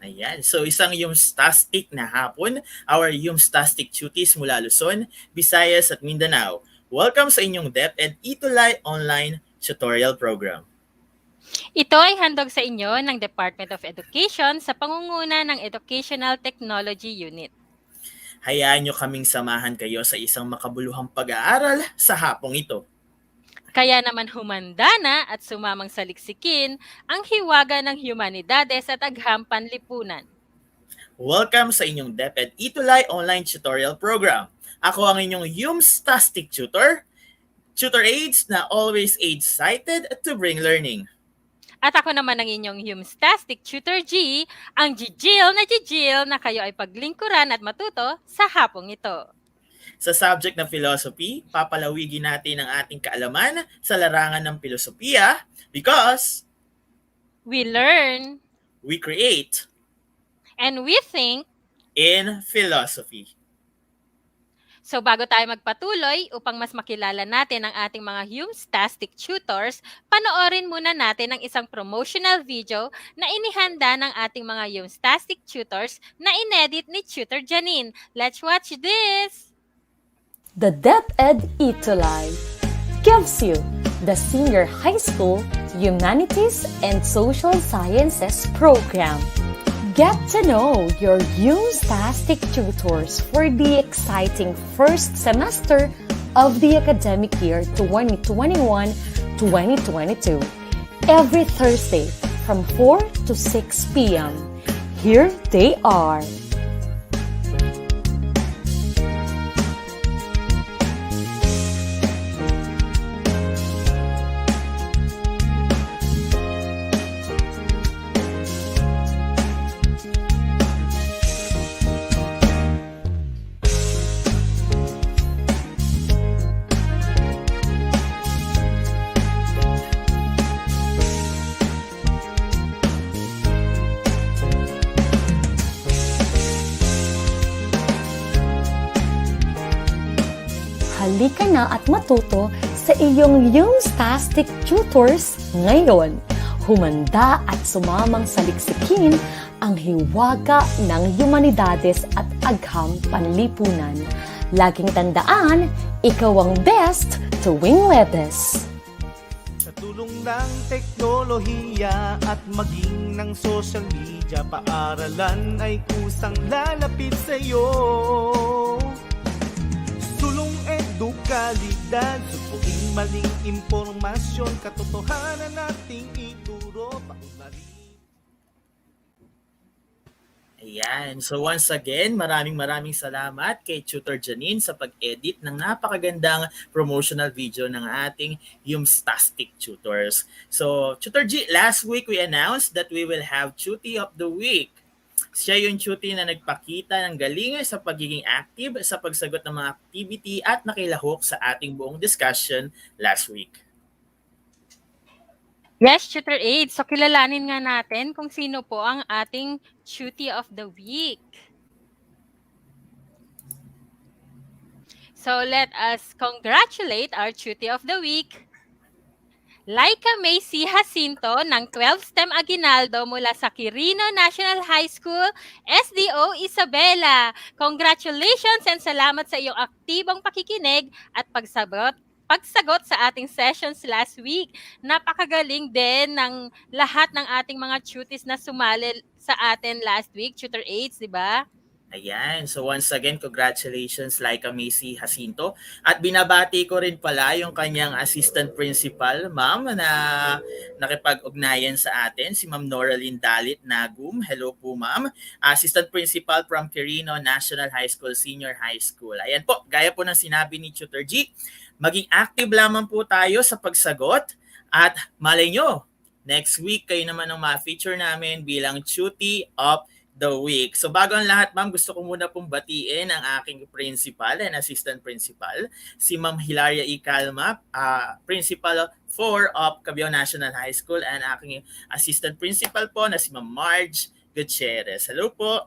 Ayan. So isang Yumstastic na hapon, our Yumstastic cuties mula Luzon, Visayas at Mindanao. Welcome sa inyong DepEd Itulay Online Tutorial Program. Ito ay handog sa inyo ng Department of Education sa pangunguna ng Educational Technology Unit. Hayaan nyo kaming samahan kayo sa isang makabuluhang pag-aaral sa hapong ito. Kaya naman humanda na at sumamang saliksikin ang hiwaga ng humanidades at agham panlipunan. Welcome sa inyong DepEd Itulay Online Tutorial Program. Ako ang inyong Yumstastic Tutor, tutor aids na always age-sighted to bring learning. At ako naman ang inyong Humstastic Tutor G, ang Gigil na kayo ay paglingkuran at matuto sa hapong ito. Sa subject ng philosophy, papalawigin natin ang ating kaalaman sa larangan ng filosofiya because We learn we create and we think. in philosophy. So bago tayo magpatuloy, upang mas makilala natin ang ating mga Humstastic tutors, panoorin muna natin ang isang promotional video na inihanda ng ating mga Humstastic tutors na inedit ni Tutor Janine. Let's watch this! The DepEd Itulay gives you the Senior High School Humanities and Social Sciences program. Get to know your Humstastic tutors for the exciting first semester of the academic year 2021-2022. Every Thursday from 4 to 6 p.m. Here they are. Halika na at matuto sa iyong Humstastic tutors ngayon. Humanda at sumamang saliksikin ang hiwaga ng humanidades at agham panlipunan. Laging tandaan, ikaw ang best tuwing Webes. Sa tulong ng teknolohiya at maging ng social media, paaralan ay kusang lalapit sa iyo. Sulong edukalidad, supuin maling impormasyon, katotohanan nating ituro, paunlarin. Ayan. So once again, maraming salamat kay Tutor Janine sa pag-edit ng napakagandang promotional video ng ating Humstastic tutors. So, Tutor G, last week we announced that we will have Tuty of the Week. Siya yung tuty na nagpakita ng galing sa pagiging active sa pagsagot ng mga activity at nakilahok sa ating buong discussion last week. Yes, Tutor Aid. So kilalanin nga natin kung sino po ang ating Tuty of the Week. So let us congratulate our Tuty of the Week, Laika Macy Jacinto ng 12 STEM Aguinaldo mula sa Quirino National High School, SDO Isabela. Congratulations and salamat sa iyong aktibong pakikinig at pagsagot sa ating sessions last week. Napakagaling din ng lahat ng ating mga tuties na sumali sa atin last week, Tutor Aids, di ba? Ayan. So once again, congratulations Laika Macy Jacinto. At binabati ko rin pala yung kanyang assistant principal, ma'am, na nakipag-ugnayan sa atin, si Ma'am Noraline Dalit Nagum. Hello po, ma'am. Assistant principal from Quirino National High School, Senior High School. Ayan po, gaya po ng sinabi ni Tutor G, maging active lamang po tayo sa pagsagot at malay nyo, next week kayo naman ang ma-feature namin bilang Tuty of the Week. So bago ang lahat, ma'am, gusto ko muna pong batiin ang aking principal and assistant principal, si Ma'am Hilaria E. Calma, principal 4 of Cabiao National High School, and aking assistant principal po na si Ma'am Marge Gutierrez. Hello po.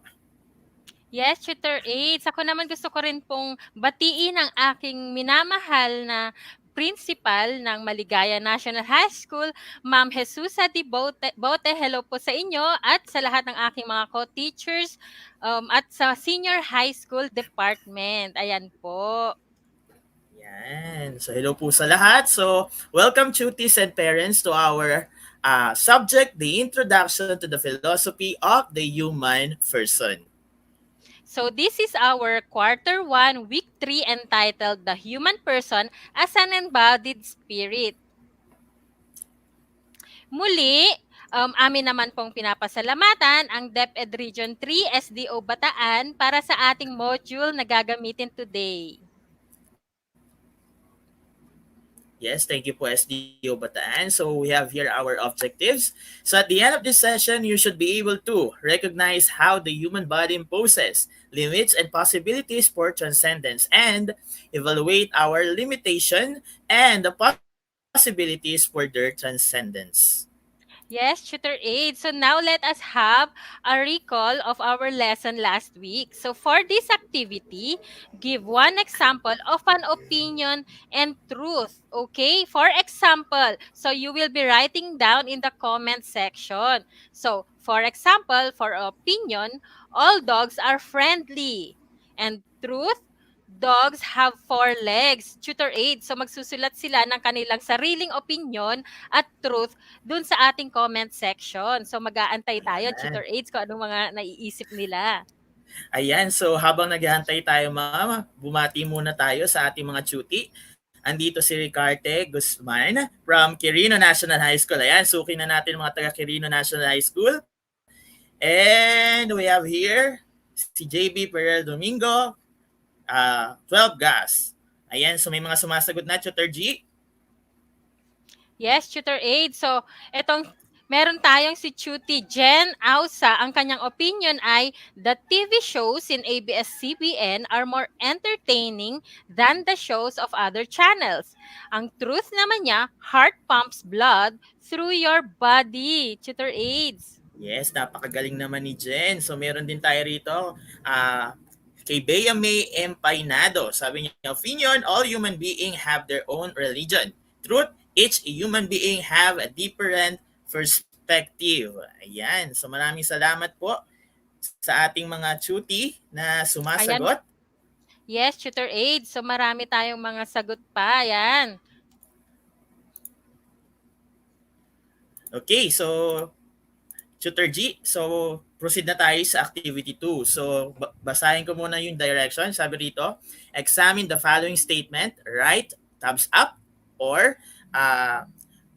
Yes, Tutor Aids. Ako naman gusto ko rin pong batiin ang aking minamahal na Principal ng Maligaya National High School, Ma'am Jesusa Di Bote. Hello po sa inyo at sa lahat ng aking mga co-teachers at sa Senior High School Department. Ayan po. Yan. So hello po sa lahat. So welcome tuties and parents to our subject, the introduction to the philosophy of the human person. So this is our quarter 1, week 3 entitled The Human Person as an Embodied Spirit. Muli, amin naman pong pinapasalamatan ang DepEd Region 3 SDO Bataan para sa ating module na gagamitin today. Yes, thank you po SDO Bataan. So we have here our objectives. So at the end of this session, you should be able to recognize how the human body imposes limits and possibilities for transcendence and evaluate our limitation and the possibilities for their transcendence. Yes, Tutor Aid. So now let us have a recall of our lesson last week. So for this activity, give one example of an opinion and truth. Okay? For example, so you will be writing down in the comment section. So for example, for opinion, all dogs are friendly. And truth, dogs have 4 legs. Tutor Aid. So magsusulat sila ng kanilang sariling opinion at truth dun sa ating comment section. So mag-aantay tayo, Ayan. Tutor Aids, kung anong mga naiisip nila. Ayan, so habang naghahantay tayo ma'am, bumati muna tayo sa ating mga tuti. Andito si Ricarte Guzman from Quirino National High School. Ayan, suki na natin mga taga Quirino National High School. And we have here si JB Perel Domingo, 12 gas. Ayan, so may mga sumasagot na, Tutor G. Yes, Tutor Aid. So, meron tayong si Chuti Jen Ausa. Ang kanyang opinion ay, the TV shows in ABS-CBN are more entertaining than the shows of other channels. Ang truth naman niya, heart pumps blood through your body. Tutor Aids. Yes, napakagaling naman ni Jen. So meron din tayo rito kay Bea May Empainado. Sabi niya, opinion, all human beings have their own religion. Truth, each human being have a different perspective. Ayan. So maraming salamat po sa ating mga tuti na sumasagot. Ayan. Yes, Tutor Aid. So marami tayong mga sagot pa. Ayan. Okay, so Tutor G, so proceed na tayo sa activity 2. So basahin ko muna yung direction. Sabi rito, examine the following statement, write thumbs up or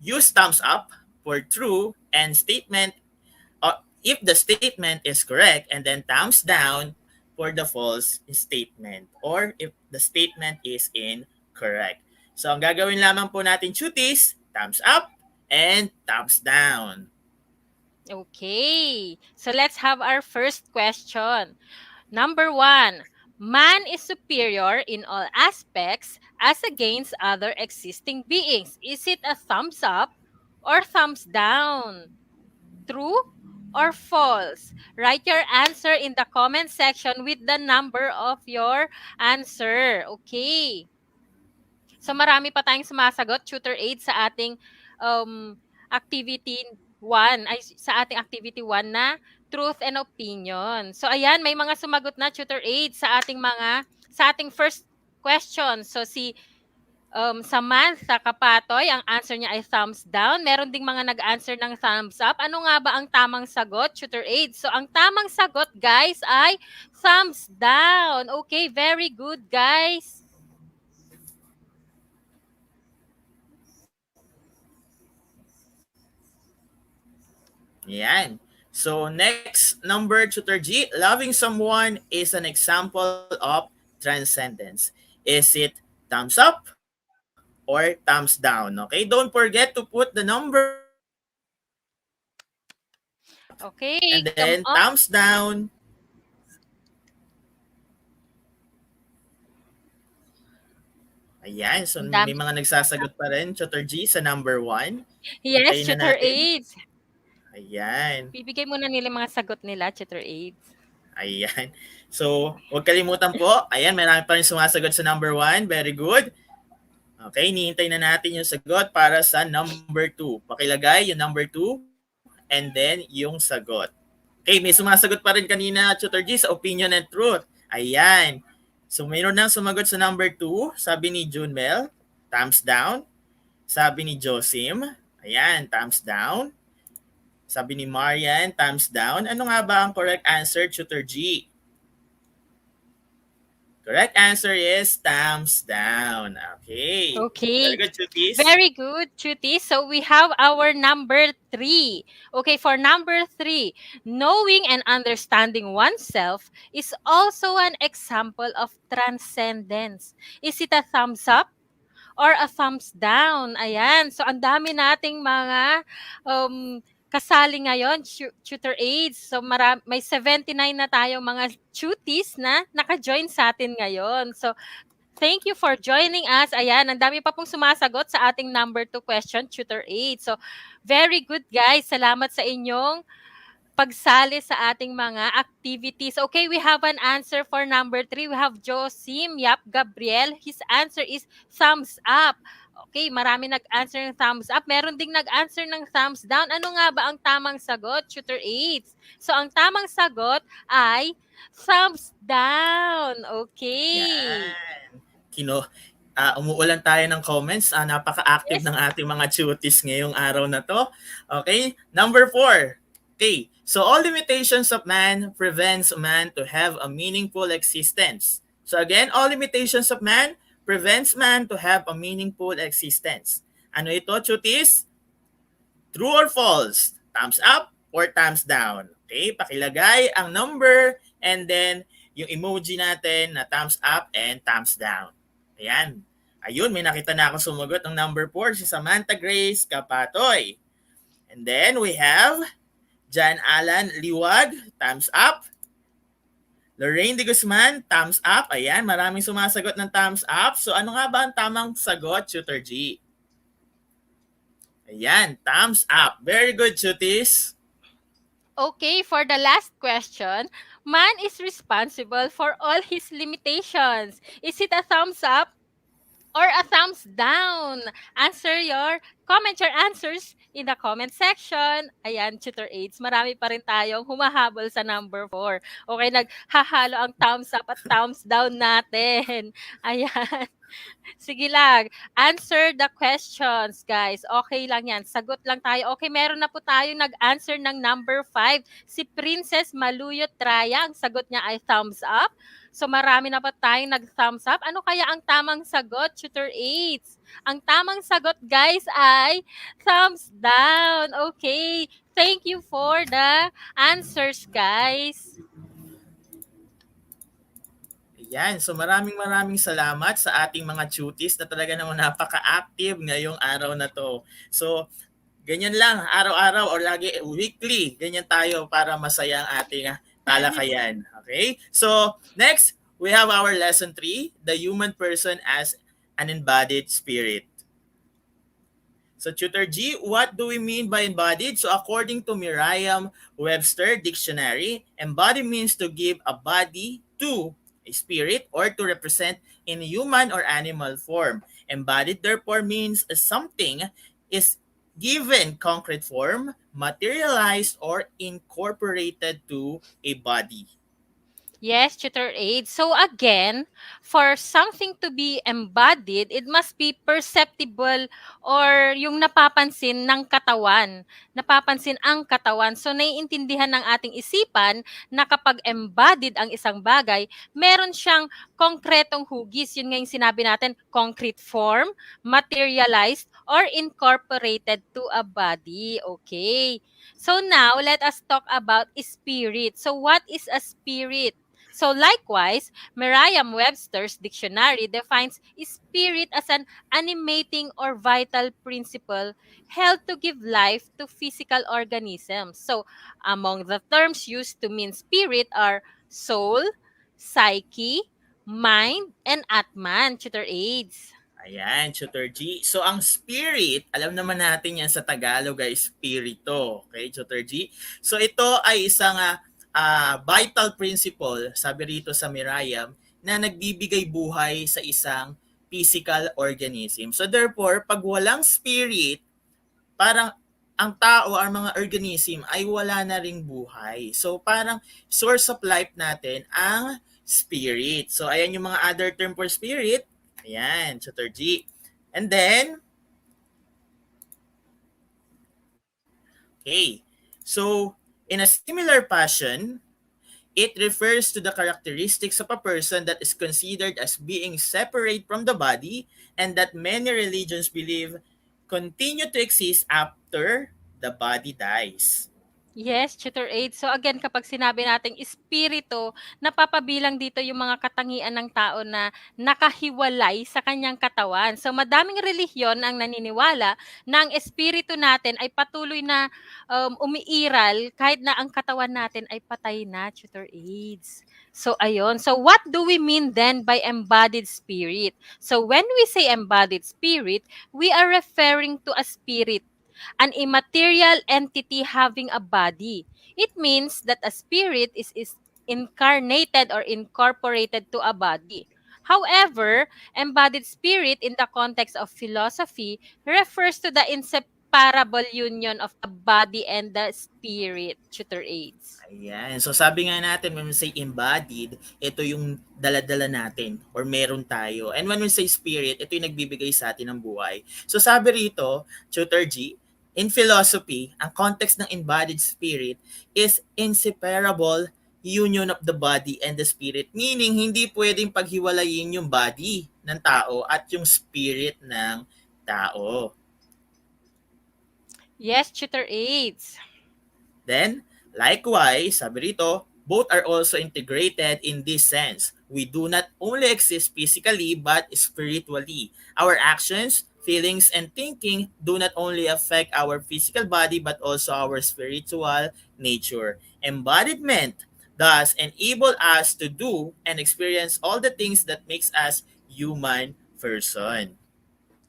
use thumbs up for true and statement if the statement is correct, and then thumbs down for the false statement or if the statement is incorrect. So ang gagawin lamang po natin, tuties, thumbs up and thumbs down. Okay. So let's have our first question. Number 1. Man is superior in all aspects as against other existing beings. Is it a thumbs up or thumbs down? True or false? Write your answer in the comment section with the number of your answer. Okay. So marami pa tayong sumasagot, Tutor Aid, sa ating activity 1, ay sa ating activity 1 na truth and opinion. So ayan, may mga sumagot na, Tutor Aid, sa ating first question. So si Samantha Kapatoy, ang answer niya ay thumbs down. Meron ding mga nag-answer ng thumbs up. Ano nga ba ang tamang sagot, Tutor Aid? So ang tamang sagot, guys, ay thumbs down. Okay, very good, guys. Yan. So next number, Tutor G, loving someone is an example of transcendence. Is it thumbs up or thumbs down? Okay, don't forget to put the number. Okay, and then thumbs down. Ayan, so may mga nagsasagot pa rin, Tutor G, sa number 1. Yes, Tutor Aids. Ayan. Bibigay muna nila mga sagot nila, Tutor Aids. Ayan. So, huwag kalimutan po. Ayan, marami pa rin sumasagot sa number 1. Very good. Okay, hinihintay na natin yung sagot para sa number 2. Pakilagay yung number 2 and then yung sagot. Okay, may sumasagot pa rin kanina, Tutor G, sa opinion and truth. Ayan. So, mayroon nang sumagot sa number 2. Sabi ni Junmel, thumbs down. Sabi ni Josim, ayan, thumbs down. Sabi ni Marian, thumbs down. Ano nga ba ang correct answer, Tutor G? Correct answer is thumbs down. Okay. Very Okay. good, Chutis. Very good, Chuti. So we have our number 3. Okay, for number 3, knowing and understanding oneself is also an example of transcendence. Is it a thumbs up or a thumbs down? Ayan. So, ang dami nating mga kasali ngayon, tutor aids. So, may 79 na tayong mga tuties na naka-join sa atin ngayon. So, thank you for joining us. Ayan, ang dami pa pong sumasagot sa ating number 2 question, tutor aid. So, very good guys. Salamat sa inyong pagsali sa ating mga activities. Okay, we have an answer for number 3. We have Josim Yap Gabriel. His answer is thumbs up. Okay, marami nag-answer ng thumbs up. Meron ding nag-answer ng thumbs down. Ano nga ba ang tamang sagot, tutor aids? So, ang tamang sagot ay thumbs down. Okay. Yan. Umuulan tayo ng comments. Napaka-active Yes. ng ating mga tuties ngayong araw na to. Okay, number 4. Okay, so all limitations of man prevents man to have a meaningful existence. So again, all limitations of man prevents man to have a meaningful existence. Ano ito, tuties? True or false? Thumbs up or thumbs down? Okay, pakilagay ang number and then yung emoji natin na thumbs up and thumbs down. Ayan. Ayun, may nakita na ako sumagot ng number 4, si Samantha Grace Kapatoy. And then we have Jan Alan Liwag, thumbs up. Lorraine de Guzman, thumbs up. Ayan, maraming sumasagot ng thumbs up. So ano nga ba ang tamang sagot, Tutor G? Ayan, thumbs up. Very good, Tutis. Okay, for the last question, man is responsible for all his limitations. Is it a thumbs up or a thumbs down? Comment your answers in the comment section. Ayan, tutor aids. Marami pa rin tayong humahabol sa number 4. Okay, naghahalo ang thumbs up at thumbs down natin. Ayan. Sige lang. Answer the questions, guys. Okay lang yan. Sagot lang tayo. Okay, meron na po tayo nag-answer ng number 5. Si Princess Maluyot Traya. Ang sagot niya ay thumbs up. So, marami na pa tayong nag-thumbs up. Ano kaya ang tamang sagot, Tutor 8? Ang tamang sagot, guys, ay thumbs down. Okay. Thank you for the answers, guys. Yan, so maraming salamat sa ating mga tuties na talaga naman napaka-active ngayong araw na to. So, ganyan lang, araw-araw or lagi, weekly, ganyan tayo para masaya ang ating talakayan. Okay? So, next, we have our lesson 3, the human person as an embodied spirit. So, Tutor G, what do we mean by embodied? So, according to Merriam-Webster Dictionary, embody means to give a body to a spirit or to represent in human or animal form. Embodied therefore means something is given concrete form, materialized, or incorporated to a body. Yes, tutor aid. So again, for something to be embodied, it must be perceptible or yung napapansin ng katawan. Napapansin ang katawan. So naiintindihan ng ating isipan na kapag embodied ang isang bagay, meron siyang konkretong hugis. Yun nga yung sinabi natin, concrete form, materialized, or incorporated to a body. Okay. So now, let us talk about spirit. So what is a spirit? So likewise, Merriam-Webster's dictionary defines spirit as an animating or vital principle held to give life to physical organisms. So among the terms used to mean spirit are soul, psyche, mind, and atman, tutor aids. Ayan, Tutor G. So, ang spirit, alam naman natin yan sa Tagalog ay spirito. Okay, Tutor G? So, ito ay isang vital principle, sabi rito sa Merriam, na nagbibigay buhay sa isang physical organism. So therefore, pag walang spirit, parang ang tao or mga organism ay wala na ring buhay. So parang source of life natin ang spirit. So ayan yung mga other term for spirit. Ayan, Tutor G. And then, okay. So in a similar fashion, it refers to the characteristics of a person that is considered as being separate from the body and that many religions believe continue to exist after the body dies. Yes, tutor aid. So again, kapag sinabi nating espiritu, napapabilang dito yung mga katangian ng tao na nakahiwalay sa kanyang katawan. So madaming relihiyon ang naniniwala na ang espiritu natin ay patuloy na umiiral kahit na ang katawan natin ay patay na, tutor aids. So ayun. So what do we mean then by embodied spirit? So when we say embodied spirit, we are referring to a spirit, an immaterial entity having a body. It means that a spirit is incarnated or incorporated to a body. However, embodied spirit in the context of philosophy refers to the inseparable union of the body and the spirit, tutor aids. Ayan. So sabi nga natin when we say embodied, ito yung daladala natin or meron tayo. And when we say spirit, ito yung nagbibigay sa atin ng buhay. So sabi rito, Tutor G, in philosophy, ang context ng embodied spirit is inseparable union of the body and the spirit. Meaning, hindi pwedeng paghiwalayin yung body ng tao at yung spirit ng tao. Yes, tutor aids. Then, likewise, sabi rito, both are also integrated in this sense. We do not only exist physically but spiritually. Our actions, feelings, and thinking do not only affect our physical body but also our spiritual nature. Embodiment thus enable us to do and experience all the things that makes us human person.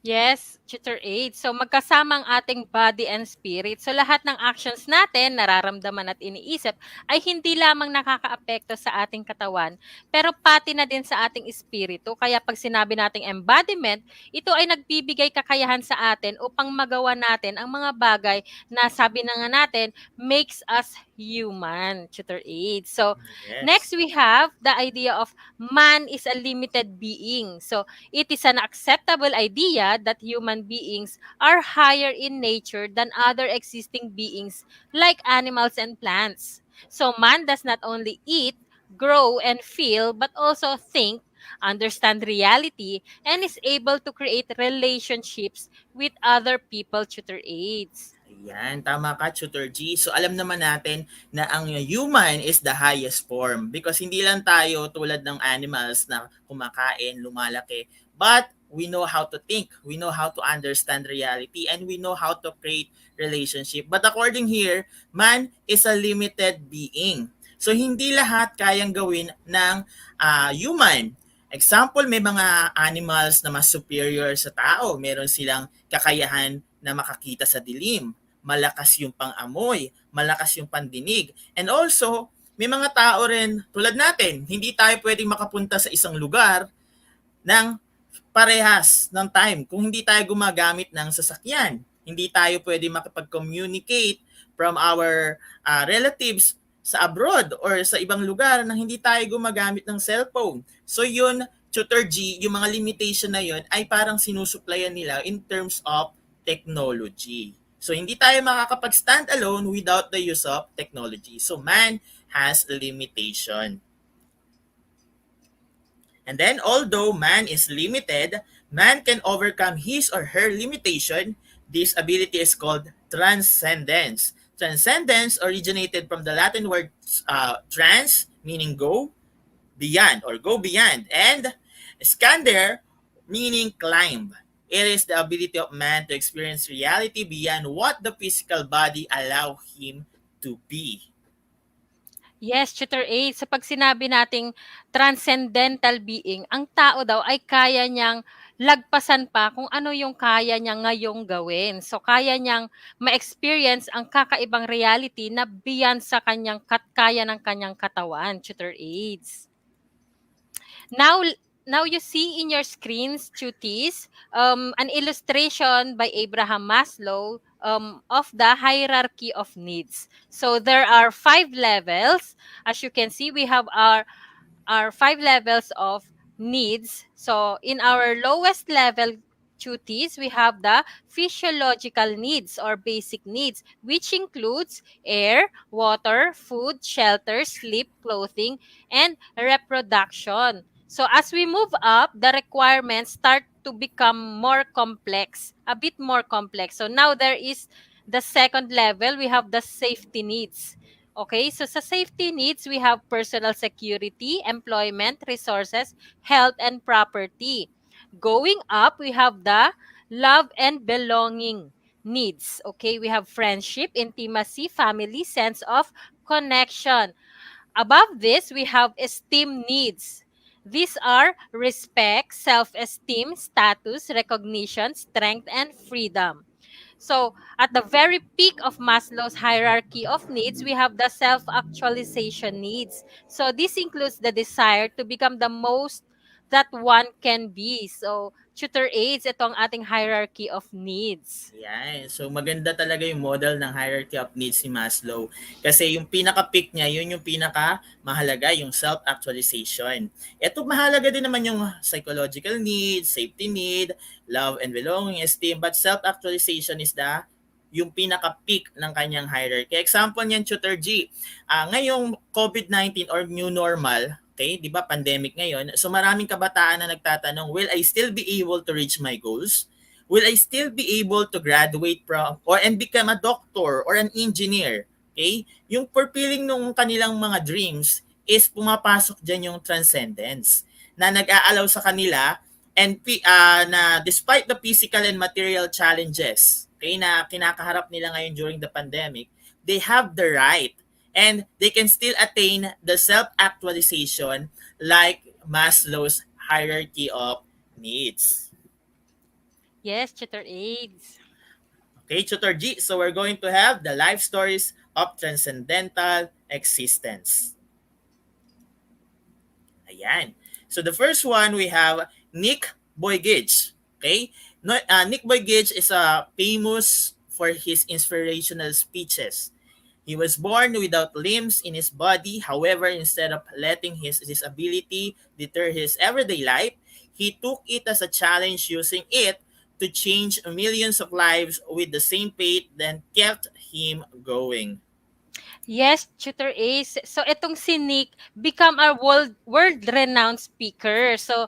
Yes, tutor aid. So magkasama ang ating body and spirit. So lahat ng actions natin, nararamdaman at iniisip ay hindi lamang nakakaapekto sa ating katawan, pero pati na din sa ating espiritu. Kaya pag sinabi nating embodiment, ito ay nagbibigay kakayahan sa atin upang magawa natin ang mga bagay na sabi na nga natin, makes us human, tutor aid. So next Yes. we have the idea of man is a limited being. So it is an acceptable idea that human beings are higher in nature than other existing beings like animals and plants. So man does not only eat, grow, and feel, but also think, understand reality, and is able to create relationships with other people, tutor aids. Ayan, tama ka, Tutor G. So alam naman natin na ang human is the highest form because hindi lang tayo tulad ng animals na kumakain, lumalaki, but we know how to think, we know how to understand reality, and we know how to create relationship. But according here, man is a limited being. So hindi lahat kayang gawin ng human. Example, may mga animals na mas superior sa tao. Meron silang kakayahan na makakita sa dilim, malakas yung pang-amoy, malakas yung pandinig. And also, may mga tao rin tulad natin, hindi tayo pwedeng makapunta sa isang lugar ng parehas ng time kung hindi tayo gumagamit ng sasakyan. Hindi tayo pwedeng makipag-communicate from our relatives sa abroad or sa ibang lugar na hindi tayo gumagamit ng cellphone. So yun, Tutor G, yung mga limitation na yun ay parang sinusuplayan nila in terms of technology. So hindi tayo makakapag-stand alone without the use of technology. So man has a limitation. And then although man is limited, man can overcome his or her limitation. This ability is called transcendence. Transcendence originated from the Latin word trans, meaning go, beyond or go beyond, and scander, meaning climb. It is the ability of man to experience reality beyond what the physical body allow him to be. Yes, tutor A. So pag sinabi nating transcendental being, ang tao daw ay kaya niyang lagpasan pa kung ano yung kaya niya ngayong gawin. So kaya niyang ma-experience ang kakaibang reality na beyond sa kaya ng kanyang katawan, tutor aids. Now, now you see in your screens, cuties, an illustration by Abraham Maslow of the hierarchy of needs. So there are 5 levels. As you can see, we have our 5 levels of needs. So in our lowest level duties, we have the physiological needs or basic needs, which includes air, water, food, shelter, sleep, clothing, and reproduction. So as we move up, the requirements start to become more complex, a bit more complex. So now there is the second level, we have the safety needs. Okay, so sa safety needs, we have personal security, employment, resources, health, and property. Going up, we have the love and belonging needs. Okay, we have friendship, intimacy, family, sense of connection. Above this, we have esteem needs. These are respect, self esteem, status, recognition, strength, and freedom. So, at the very peak of Maslow's hierarchy of needs, we have the self actualization needs. So, this includes the desire to become the most that one can be. So, tutor aids, ito ang ating hierarchy of needs. Yan. So maganda talaga yung model ng hierarchy of needs ni Maslow. Kasi yung pinaka-peak niya, yun yung pinaka-mahalaga, yung self-actualization. Ito mahalaga din naman yung psychological need, safety need, love and belonging, esteem. But self-actualization is yung pinaka-peak ng kanyang hierarchy. Example niyan, Tutor G. Ngayong COVID-19 or new normal, okay, di ba pandemic ngayon, so maraming kabataan na nagtatanong, will I still be able to reach my goals? Will I still be able to graduate from or and become a doctor or an engineer? Okay? Yung fulfilling nung kanilang mga dreams is pumapasok dyan yung transcendence na nag-aalaw sa kanila na despite the physical and material challenges okay, na kinakaharap nila ngayon during the pandemic, they have the right and they can still attain the self-actualization like Maslow's hierarchy of needs. Yes, tutor aids. Okay, Tutor G. So we're going to have the life stories of transcendental existence. Ayan. So the first one we have Nick Boygage. Okay? No, Nick Boygage is famous for his inspirational speeches. He was born without limbs in his body. However, instead of letting his disability deter his everyday life, he took it as a challenge, using it to change millions of lives with the same faith that kept him going. Yes, tutor Ace. So itong si Nick become a world-renowned speaker. So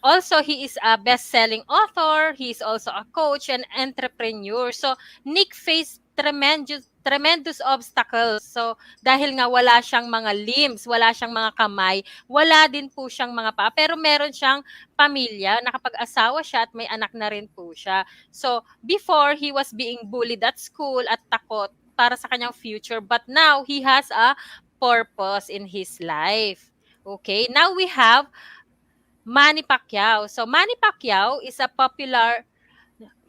also, he is a best-selling author. He is also a coach and entrepreneur. So, Nick faced tremendous obstacles. So, dahil nga wala siyang mga limbs, wala siyang mga kamay, wala din po siyang mga paa, pero meron siyang pamilya, nakapag-asawa siya at may anak na rin po siya. So, before, he was being bullied at school at takot para sa kanyang future. But now, he has a purpose in his life. Okay, now we have Manny Pacquiao. So Manny Pacquiao is a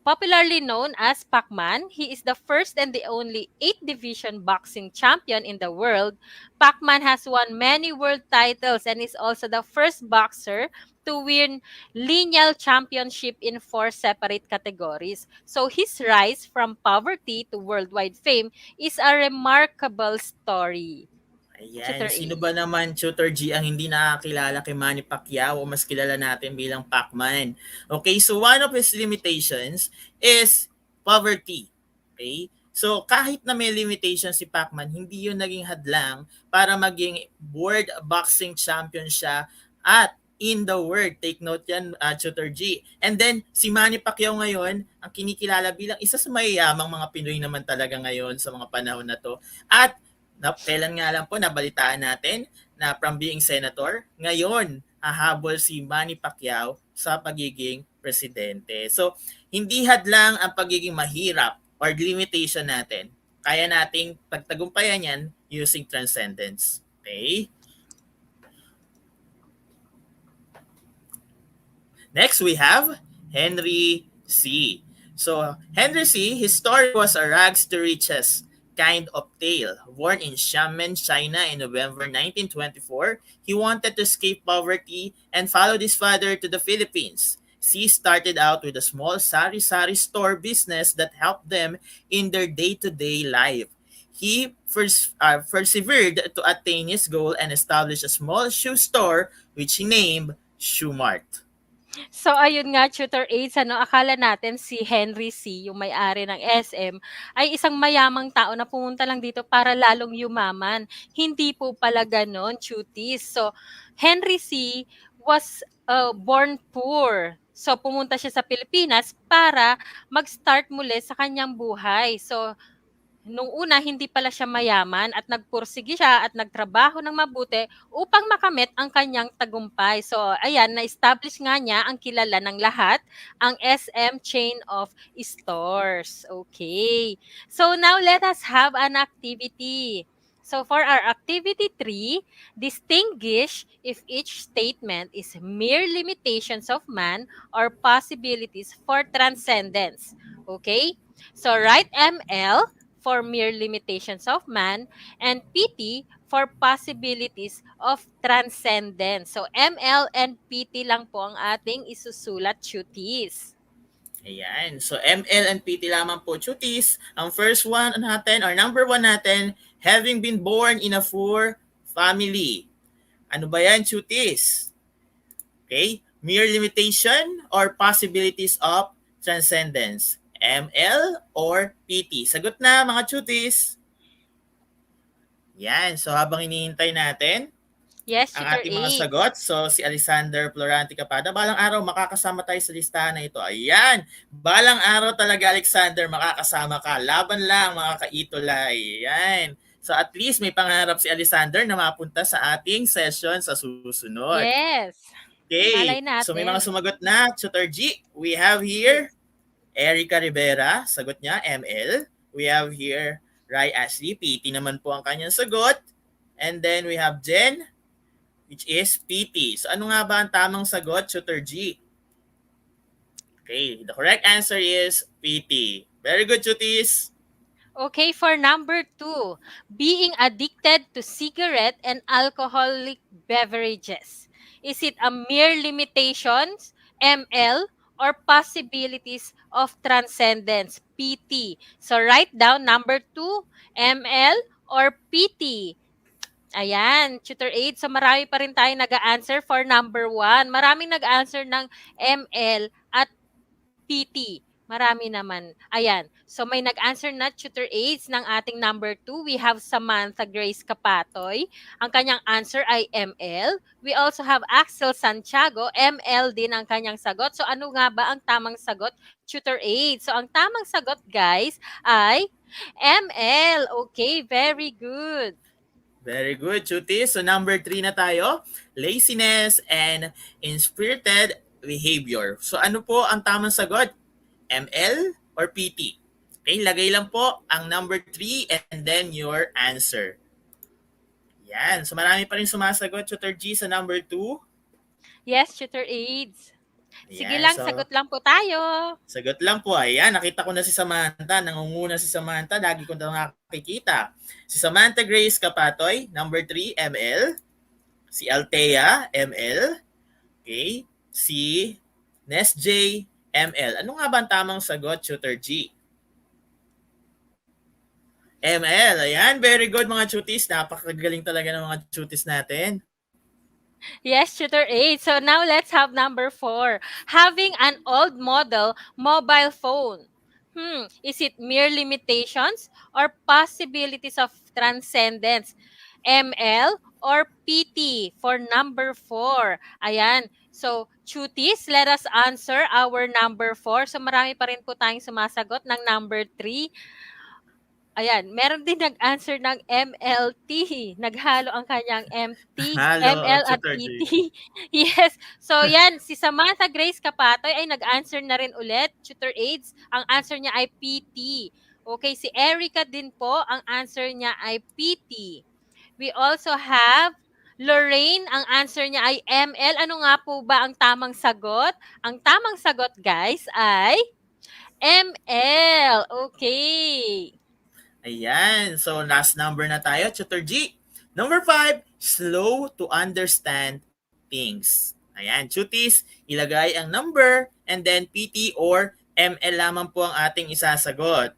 popularly known as Pac-Man. He is the first and the only 8 division boxing champion in the world. Pac-Man has won many world titles and is also the first boxer to win lineal championship in 4 separate categories. So his rise from poverty to worldwide fame is a remarkable story. Ayan, Tutor sino A. ba naman Tutor G ang hindi nakakilala kay Manny Pacquiao o mas kilala natin bilang Pac-Man? Okay, so one of his limitations is poverty. Okay? So kahit na may limitation si Pac-Man, hindi yun naging hadlang para maging world boxing champion siya at in the world. Take note yan, Tutor G. And then, si Manny Pacquiao ngayon, ang kinikilala bilang isa sa mayayamang mga Pinoy naman talaga ngayon sa mga panahon na to. At kailan nga lang po nabalitaan natin na from being senator, ngayon hahabol si Manny Pacquiao sa pagiging presidente. So, hindi hadlang ang pagiging mahirap or limitation natin. Kaya nating pagtagumpayan yan using transcendence. Okay? Next, we have Henry C. So, Henry C., his story was a rags to riches kind of tale. Born in Xiamen, China in November 1924, he wanted to escape poverty and followed his father to the Philippines. C started out with a small sari-sari store business that helped them in their day-to-day life. He persevered to attain his goal and established a small shoe store which he named Shoe Mart. So ayun nga, Tutor Aids, ano, akala natin si Henry C., yung may-ari ng SM, ay isang mayamang tao na pumunta lang dito para lalong yumaman. Hindi po pala gano'n, cuties. So, Henry C. was born poor. So, pumunta siya sa Pilipinas para mag-start muli sa kanyang buhay. So, nung una hindi pala siya mayaman at nagpursige siya at nagtrabaho ng mabuti upang makamit ang kanyang tagumpay. So ayan, na-establish nga niya ang kilala ng lahat, ang SM chain of stores. Okay. So now let us have an activity. So for our activity 3, distinguish if each statement is mere limitations of man or possibilities for transcendence. Okay? So write ML for mere limitations of man, and PT for possibilities of transcendence. So, ML and PT lang po ang ating isusulat, cuties. Ayan. So, ML and PT lamang po, chutis. Ang first one natin, or number one natin, having been born in a poor family. Ano ba yan, chutis? Okay? Mere limitation or possibilities of transcendence. ML or PT? Sagot na, mga chutis. Yan. So, habang inihintay natin, Yes, ang Tutor ating mga Aid. sagot. So, si Alexander Florante Capada, balang araw makakasama tayo sa listahan na ito. Ayan, balang araw talaga, Alexander, makakasama ka. Laban lang, mga kaitulay. Ayan. So, at least may pangarap si Alexander na mapunta sa ating session sa susunod. Yes. Okay, Malay so may mga natin. sumagot na. Tutor G, we have here Erica Rivera, sagot niya, ML. We have here Rai Ashley, PT naman po ang kanyang sagot. And then we have Jen, which is PT. So ano nga ba ang tamang sagot, Tutor G? Okay, the correct answer is PT. Very good, Tutis. Okay, for number 2, being addicted to cigarette and alcoholic beverages. Is it a mere limitations, ML, or possibilities of transcendence, PT? So write down number 2, ML or PT. Ayan, Tutor Aid. So marami pa rin tayo nag-answer for number 1. Maraming nag-answer ng ML at PT. Marami naman. Ayan. So may nag-answer na Tutor Aids ng ating number 2. We have Samantha Grace Kapatoy. Ang kanyang answer ay ML. We also have Axel Santiago. ML din ang kanyang sagot. So ano nga ba ang tamang sagot, Tutor Aids? So ang tamang sagot, guys, ay ML. Okay, very good. Very good, Tutis. So number 3 na tayo, laziness and inspirited behavior. So ano po ang tamang sagot? ML or PT? Okay, lagay lang po ang number 3 and then your answer. Yan. So marami pa rin sumasagot, Tutor G, sa number 2. Yes, Tutor Aids. Sige Yan. lang, So, sagot lang po tayo. sagot lang po. Ayan, nakita ko na si Samantha. Nangunguna si Samantha. Lagi ko na nakikita. Si Samantha Grace Kapatoy, number 3, ML. Si Althea, ML. Okay. Si Nes J, ML. Ano nga ba ang tamang sagot, Tutor G? ML. Ayan, very good mga chutis. Napakagaling talaga ng mga chutis natin. Yes, Tutor 8. So now let's have number 4. Having an old model mobile phone. Is it mere limitations or possibilities of transcendence? ML or PT for number 4? Ayan. So, cuties, let us answer our number 4. So, marami pa rin po tayong sumasagot ng number 3. Ayan, meron din nag-answer ng MLT. Naghalo ang kanyang Halo, ML at Tutor G. PT. Yes. So, yan, si Samantha Grace Kapatoy ay nag-answer na rin ulit, Tutor Aids. Ang answer niya ay PT. Okay, si Erica din po, ang answer niya ay PT. We also have Lorraine, ang answer niya ay ML. Ano nga po ba ang tamang sagot? Ang tamang sagot, guys, ay ML. Okay. Ayan. So, last number na tayo, Tutor G. Number 5, slow to understand things. Ayan, cuties, ilagay ang number and then PT or ML lamang po ang ating isasagot.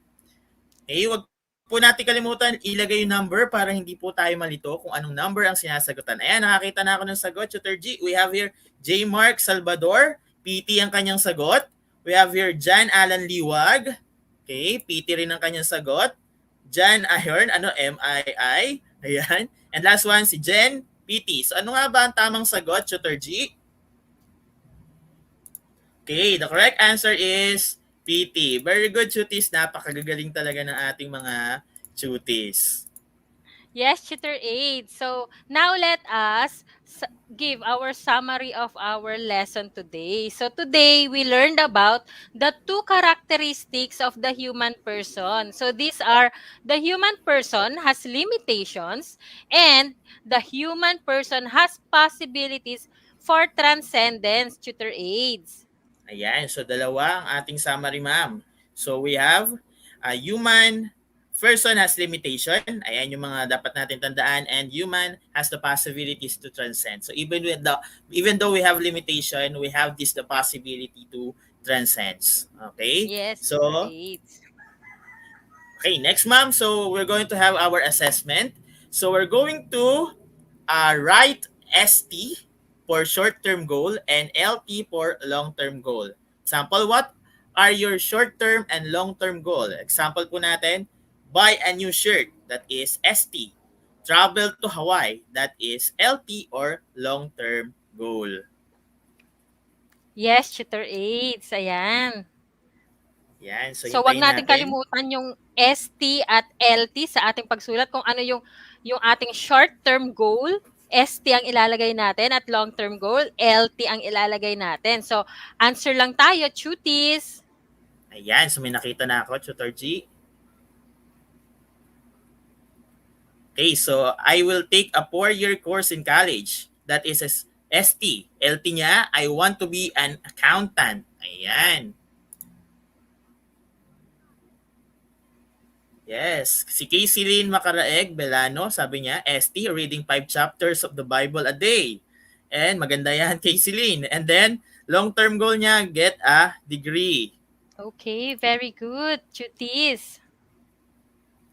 Okay, wag po natin kalimutan ilagay yung number para hindi po tayo malito kung anong number ang sinasagutan. Ayan, nakakita na ako ng sagot, Tutor G. We have here J. Mark Salvador, PT ang kanyang sagot. We have here Jan Alan Liwag. Okay, PT rin ang kanyang sagot. Jan Ahern, ano, MII. Ayan. And last one, si Jen, PT. So ano nga ba ang tamang sagot, Tutor G? Okay, the correct answer is PT. Very good, Chutis. Napakagagaling talaga ng ating mga Chutis. Yes, Tutor Aid. So now let us give our summary of our lesson today. So today we learned about the two characteristics of the human person. So these are the human person has limitations and the human person has possibilities for transcendence, Tutor Aids. Ayan, so dalawa ang ating summary, ma'am. So we have a human person has limitation. Ayan yung mga dapat natin tandaan, and human has the possibilities to transcend. So even though we have limitation, we have the possibility to transcend. Okay? Yes, So Tutor Aids. okay, next, ma'am. So we're going to have our assessment. So we're going to write ST for short-term goal and LT for long-term goal. Example, what are your short-term and long-term goal? Example po natin, buy a new shirt, that is ST. Travel to Hawaii, that is LT or long-term goal. Yes, Tutor Aids. Ayan. Yan, so So wag hintayin natin natin. kalimutan yung ST at LT sa ating pagsulat kung ano yung ating short-term goal, ST ang ilalagay natin at long-term goal, LT ang ilalagay natin. So answer lang tayo, cuties. Ayan, so may nakita na ako, Tutor G. Okay, so I will take a 4-year course in college. That is ST. LT niya, I want to be an accountant. Ayan. Yes. Si Casey Lynn Macaraeg Belano, sabi niya, ST, reading 5 chapters of the Bible a day. And maganda yan, Casey Lynn. And then, long-term goal niya, get a degree. Okay, very good, cuties.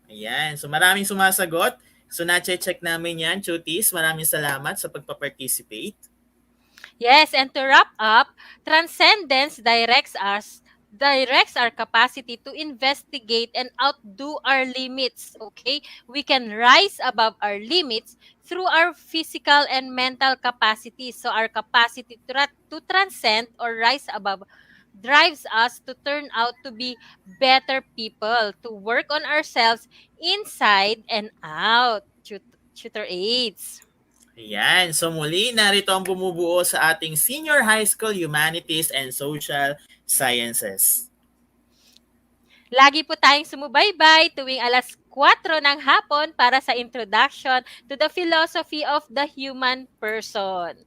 Ayan. So maraming sumasagot. So na-check namin yan, Chutis. Maraming salamat sa pagpa-participate. Yes, and to wrap up, transcendence directs our capacity to investigate and outdo our limits, okay? We can rise above our limits through our physical and mental capacity. So our capacity to transcend or rise above drives us to turn out to be better people, to work on ourselves inside and out. Tutor Aids. Ayan. So muli, narito ang bumubuo sa ating Senior High School Humanities and Social Sciences. Lagi po tayong sumubaybay tuwing alas 4 ng hapon para sa introduction to the philosophy of the human person.